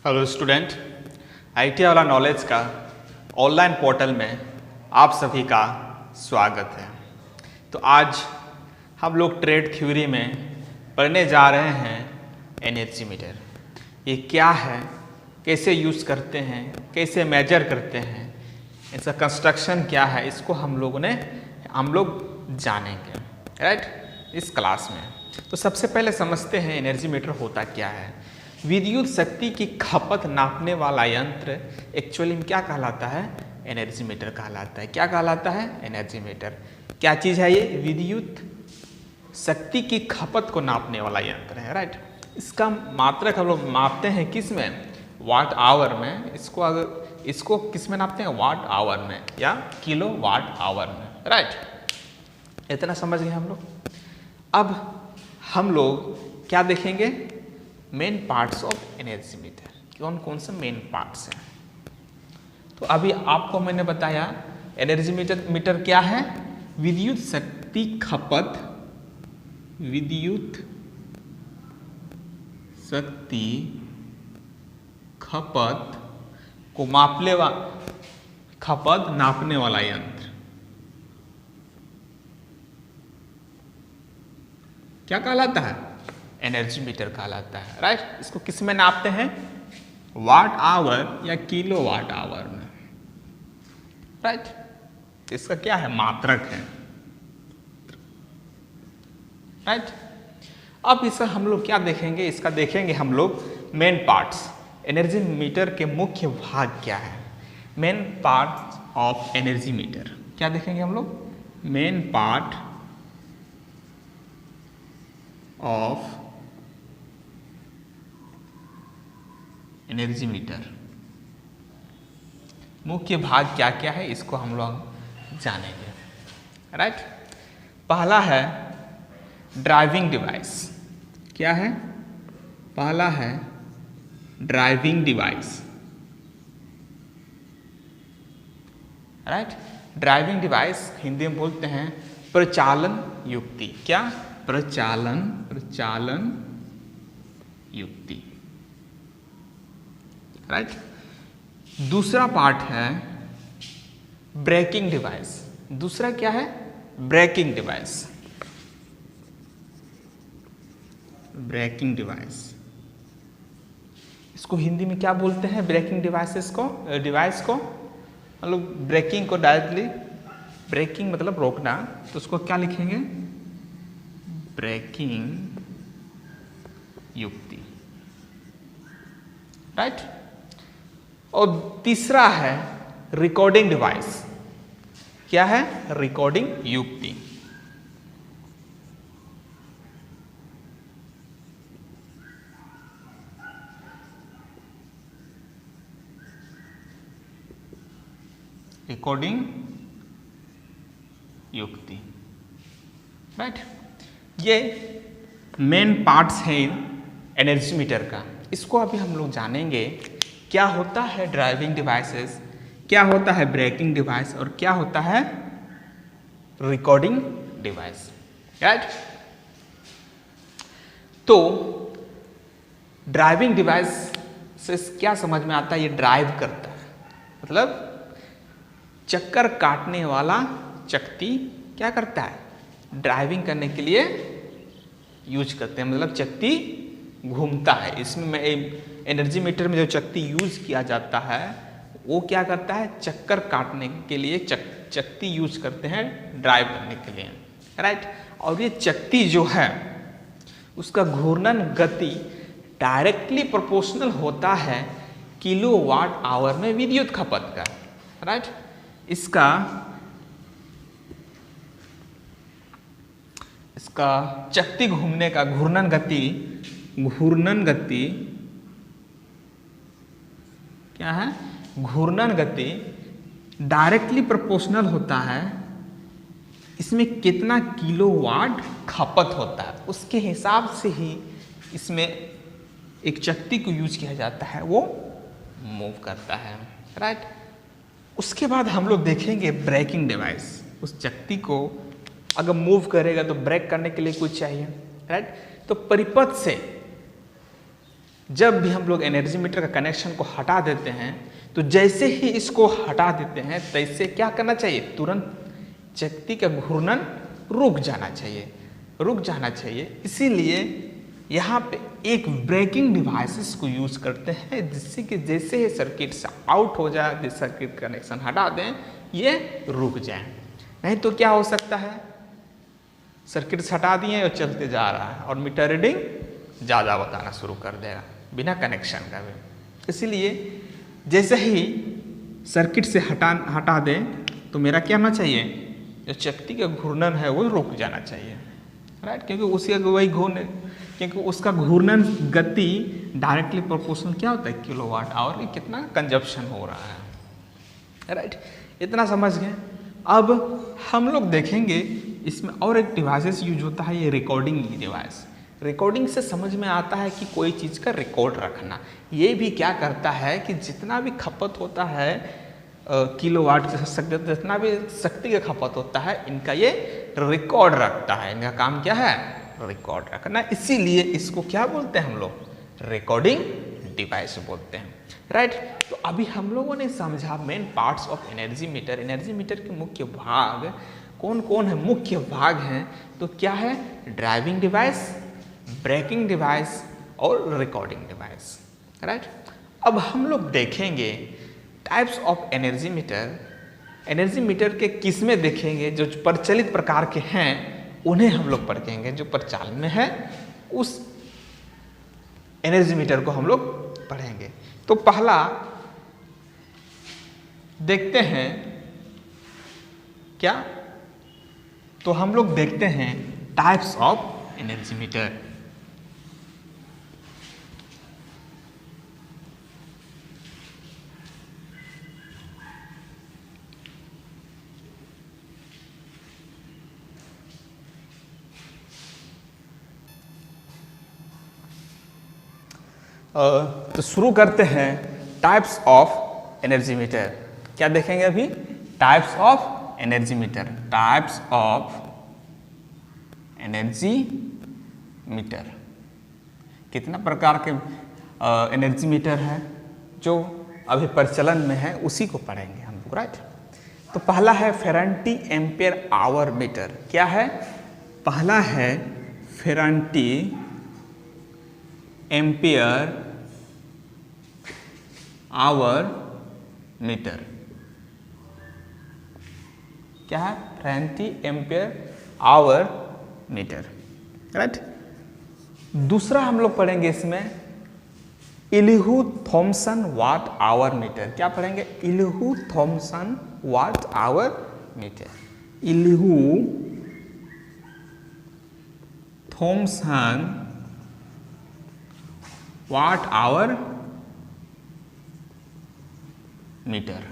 Hello student, IT वाला knowledge का online portal में आप सभी का स्वागत है। तो आज हम लोग ट्रेड थ्योरी में पढ़ने जा रहे हैं एनर्जी मीटर। ये क्या है, कैसे यूज़ करते हैं, कैसे मेजर करते हैं, इसका कंस्ट्रक्शन क्या है, इसको हम लोग जानेंगे राइट इस क्लास में। तो सबसे पहले समझते हैं एनर्जी मीटर होता क्या है। विद्युत शक्ति की खपत नापने वाला यंत्र एक्चुअली में क्या कहलाता है? एनर्जी मीटर कहलाता है। क्या कहलाता है? Energy meter. क्या चीज़ है ये? विद्युत शक्ति की खपत को नापने वाला यंत्र है राइट। इसका मात्रक हम लोग मापते हैं किस में? वाट आवर में। इसको किस में नापते हैं? वाट आवर में या किलो वाट आवर में राइट। इतना समझ गए हम लोग। अब हम लोग क्या देखेंगे? Main parts of energy meter. कौन कौन से मेन पार्ट्स हैं? तो अभी आपको मैंने बताया एनर्जी मीटर क्या है? विद्युत शक्ति खपत, विद्युत शक्ति खपत को खपत नापने वाला यंत्र क्या कहलाता है? एनर्जी मीटर कहलाता है राइट। इसको किस में नापते हैं? वाट आवर या किलो वाट आवर में राइट। तो इसका क्या है? मात्रक है राइट। अब इसका हम लोग क्या देखेंगे? इसका देखेंगे हम लोग मेन पार्ट्स। एनर्जी मीटर के मुख्य भाग क्या है? Main parts of energy meter क्या देखेंगे हम लोग? Main part of energy meter. मुख्य भाग क्या क्या है इसको हम लोग जानेंगे राइट। पहला है ड्राइविंग डिवाइस। क्या है? पहला है driving device right. Driving device Hindi में बोलते हैं प्रचालन युक्ति। क्या? प्रचालन युक्ति राइट। दूसरा पार्ट है ब्रेकिंग डिवाइस। दूसरा क्या है? Breaking device. ब्रेकिंग डिवाइस इसको हिंदी में क्या बोलते हैं? ब्रेकिंग डिवाइस को मतलब ब्रेकिंग को डायरेक्टली, ब्रेकिंग मतलब रोकना, तो उसको क्या लिखेंगे? ब्रेकिंग युक्ति राइट। और तीसरा है रिकॉर्डिंग डिवाइस। क्या है? रिकॉर्डिंग युक्ति। रिकॉर्डिंग युक्ति राइट। ये मेन पार्ट्स हैं एनर्जी मीटर का। इसको अभी हम लोग जानेंगे क्या होता है ड्राइविंग डिवाइसेस, क्या होता है ब्रेकिंग डिवाइस और क्या होता है रिकॉर्डिंग डिवाइस राइट। तो ड्राइविंग डिवाइस से क्या समझ में आता है? ये ड्राइव करता है, मतलब चक्कर काटने वाला चकती क्या करता है? ड्राइविंग करने के लिए यूज करते हैं, मतलब चकती घूमता है। इसमें एनर्जी मीटर में जो चकती यूज किया जाता है वो क्या करता है? चक्कर काटने के लिए चकती यूज करते हैं ड्राइव करने के लिए राइट। और ये चकती जो है उसका घूर्णन गति डायरेक्टली प्रोपोर्शनल होता है किलो वाट आवर में विद्युत खपत का राइट। इसका चकती घूमने का घूर्णन गति क्या है? घूर्णन गति डायरेक्टली प्रोपोर्शनल होता है इसमें कितना किलो वाट खपत होता है, उसके हिसाब से ही इसमें एक चकती को यूज किया जाता है, वो मूव करता है राइट। उसके बाद हम लोग देखेंगे ब्रेकिंग डिवाइस। उस चकती को अगर मूव करेगा तो ब्रेक करने के लिए कुछ चाहिए राइट। तो परिपथ से जब भी हम लोग एनर्जी मीटर का कनेक्शन को हटा देते हैं तो जैसे ही इसको हटा देते हैं तैसे क्या करना चाहिए, तुरंत चक्ति का घूर्णन रुक जाना चाहिए। इसीलिए यहाँ पे एक ब्रेकिंग डिवाइसेस को यूज करते हैं जिससे कि जैसे ही सर्किट से आउट हो जाए, सर्किट कनेक्शन हटा दें, ये रुक जाए। नहीं तो क्या हो सकता है, सर्किट से हटा दिए और चलते जा रहा है और मीटर रीडिंग ज़्यादा बताना शुरू कर देगा बिना कनेक्शन का भी। इसीलिए जैसे ही सर्किट से हटा दें तो मेरा क्या होना चाहिए, जो चक्ति का घूर्णन है वो रुक जाना चाहिए, राइट। क्योंकि उसका घूर्णन गति डायरेक्टली प्रोपोर्शनल क्या होता है, किलोवाट आवर की कितना कंजप्शन हो रहा है, राइट। इतना समझ गए। अब हम लोग देखेंगे इसमें और एक डिवाइसेस यूज होता है, ये रिकॉर्डिंग डिवाइस। रिकॉर्डिंग से समझ में आता है कि कोई चीज़ का रिकॉर्ड रखना। ये भी क्या करता है कि जितना भी खपत होता है किलोवाट जितना भी शक्ति का खपत होता है, इनका ये रिकॉर्ड रखता है। इनका काम क्या है, रिकॉर्ड रखना। इसीलिए इसको क्या बोलते हैं हम लोग, रिकॉर्डिंग डिवाइस बोलते हैं, राइट। तो अभी हम लोगों ने समझा main parts of energy meter. Energy meter के मुख्य भाग कौन कौन है, मुख्य भाग हैं तो क्या है, ड्राइविंग डिवाइस, ब्रेकिंग डिवाइस और रिकॉर्डिंग डिवाइस, राइट। अब हम लोग देखेंगे types of energy meter. Energy meter के किस्में देखेंगे, जो प्रचलित प्रकार के हैं उन्हें हम लोग पढ़ेंगे। जो प्रचालन में है उस एनर्जी मीटर को हम लोग पढ़ेंगे। तो पहला देखते हैं क्या, तो हम लोग देखते हैं टाइप्स ऑफ एनर्जी मीटर। तो शुरू करते हैं टाइप्स ऑफ एनर्जी मीटर। क्या देखेंगे अभी, types of energy meter. Types of energy meter, कितना प्रकार के एनर्जी मीटर है जो अभी प्रचलन में है, उसी को पढ़ेंगे हम लोग, राइट। तो पहला है फेरांटी एम्पियर आवर मीटर। क्या है, पहला है फेरांटी एम्पियर आवर मीटर। क्या है, Ferranti ampere hour meter, right. दूसरा हम लोग पढ़ेंगे इसमें Elihu Thomson watt hour meter. क्या पढ़ेंगे, Elihu Thomson watt hour meter. Elihu Thomson watt hour meter,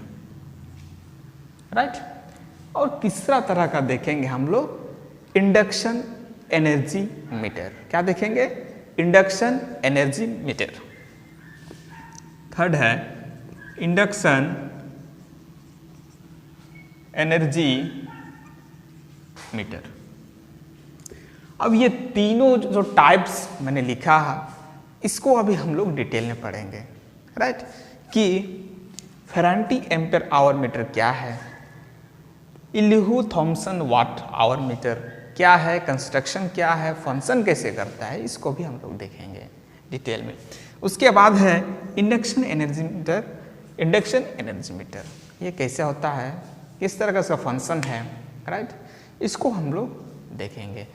right. और तीसरा तरह का देखेंगे हम लोग इंडक्शन एनर्जी मीटर। क्या देखेंगे, इंडक्शन एनर्जी मीटर। थर्ड है इंडक्शन एनर्जी मीटर। अब ये तीनों जो टाइप्स मैंने लिखा है, इसको अभी हम लोग डिटेल में पढ़ेंगे, राइट। कि फेरांटी एम्पियर आवर मीटर क्या है, इल्हू थॉमसन वाट आवर मीटर क्या है, कंस्ट्रक्शन क्या है, फंक्शन कैसे करता है, इसको भी हम लोग देखेंगे डिटेल में। उसके बाद है induction energy meter. Induction energy meter ये कैसे होता है, किस तरह का इसका फंक्शन है, राइट, इसको हम लोग देखेंगे।